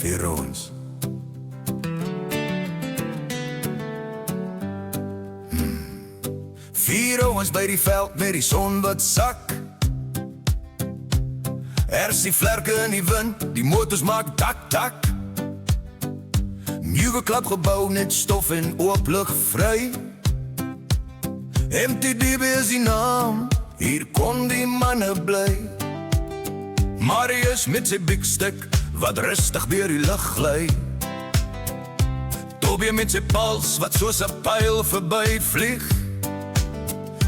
vir ons. Vier ons by die veld met die son wat sak. Die vlerke in die wind, die motors maak tak tak. Nuwe klapgebou, net stof en ooplig vry. MTBB is die naam, hier kon die manne bly. Marius met sy big stick, wat rustig deur die lug gly. Tobie met sy pals, wat soos 'n pyl verby vlieg.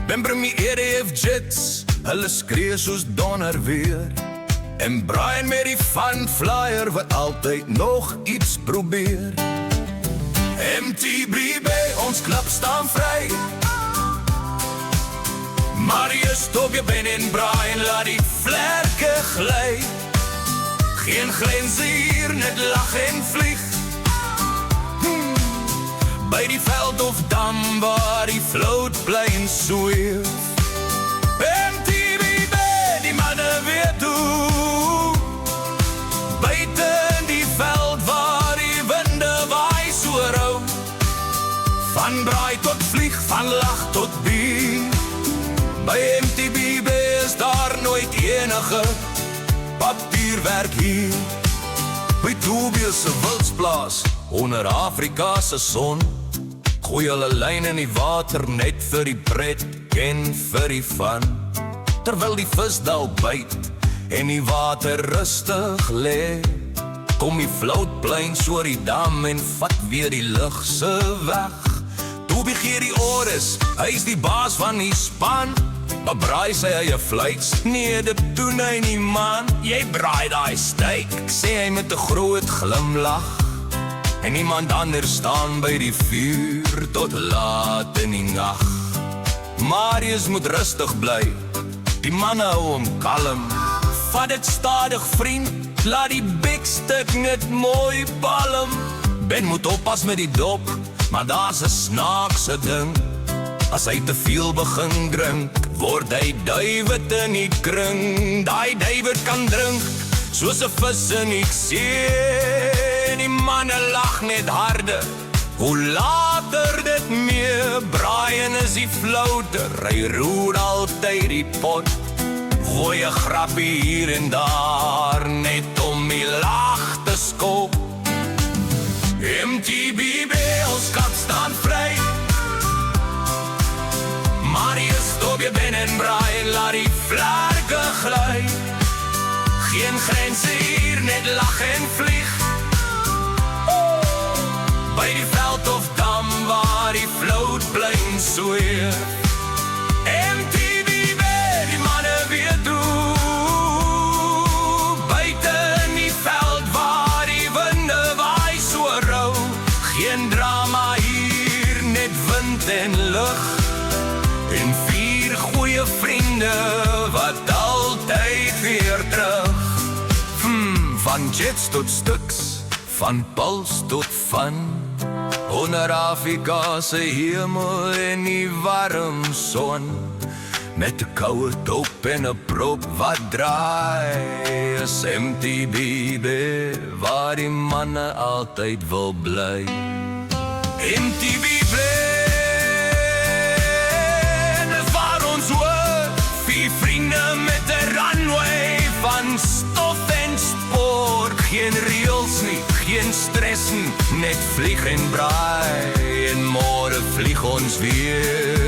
Bring my EDF jets, hulle skree soos donder weer. En Brian met die fun flyer, wat altyd nog iets probeer. MTBB, ons klap staan vry. Marius, Tobie, Ben en Brian, laat die vlerke gly. Geen grense hier, net lag en vlieg. By die veld of dam, waar die vloot bly en sweef. MTBB, die manne weer toe. Buiten die veld, waar die winde waai so rou. Van braai tot vlieg, van lag tot bier. By MTBB is daar nooit enige papierwerk hier. By Tobie se wildsplaas, onder Afrika se son, gooi hulle lyn in die water net vir die pret en vir die van. Terwyl die vis dalk byt en die water rustig lê, kom die vlootplein oor die dam en vat weer die lug se weg. Tobie gee die orders, hy is die baas van die span. Maar braai sê hy 'n vleits, nee dit doen hy nie man. Jy braai daai steak, sê hy met 'n groot glimlach. En niemand anders staan by die vuur tot laat in die nag. Marius moet rustig bly, die manne hou hom kalm. Vat dit stadig vriend, laat die bikstuk net mooi palm. Ben moet oppas met die dop, maar daar's 'n snaakse ding. As hy te veel begin drink, word hy duiwet in die kring. Daai duiwet kan drink, soos 'n vis in die see. Die manne lag net harder, hoe later dit meer. Brian is die flouter, hy roer altyd die pot. Gooi 'n grappie hier en daar, net om die lag te skop. MTBB, ons kap staan vry. Marius, Tobie, Ben en Brian, laat die vlerke gly. Geen grense hier, net lag en vlieg. By die veld of dam, waar die vlootplein sweef. MTBB, die manne weer toe. Buiten die veld, waar die winde waai so rou. Geen drama hier, net wind en lug. En 4 goeie vriende, wat altyd weer terug. Van jets tot stuks, van puls tot van. Onder Afrika se hemel en die warm son. Met 'n koue dop en 'n prop wat draai. Is MTBB, waar die manne altyd wil bly. MTBB, met 'n runway van stof en spoor. Geen reels nie, geen stress nie, net vlieg en braai. En môre vlieg ons weer,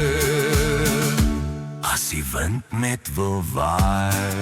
as die wind net wil waai.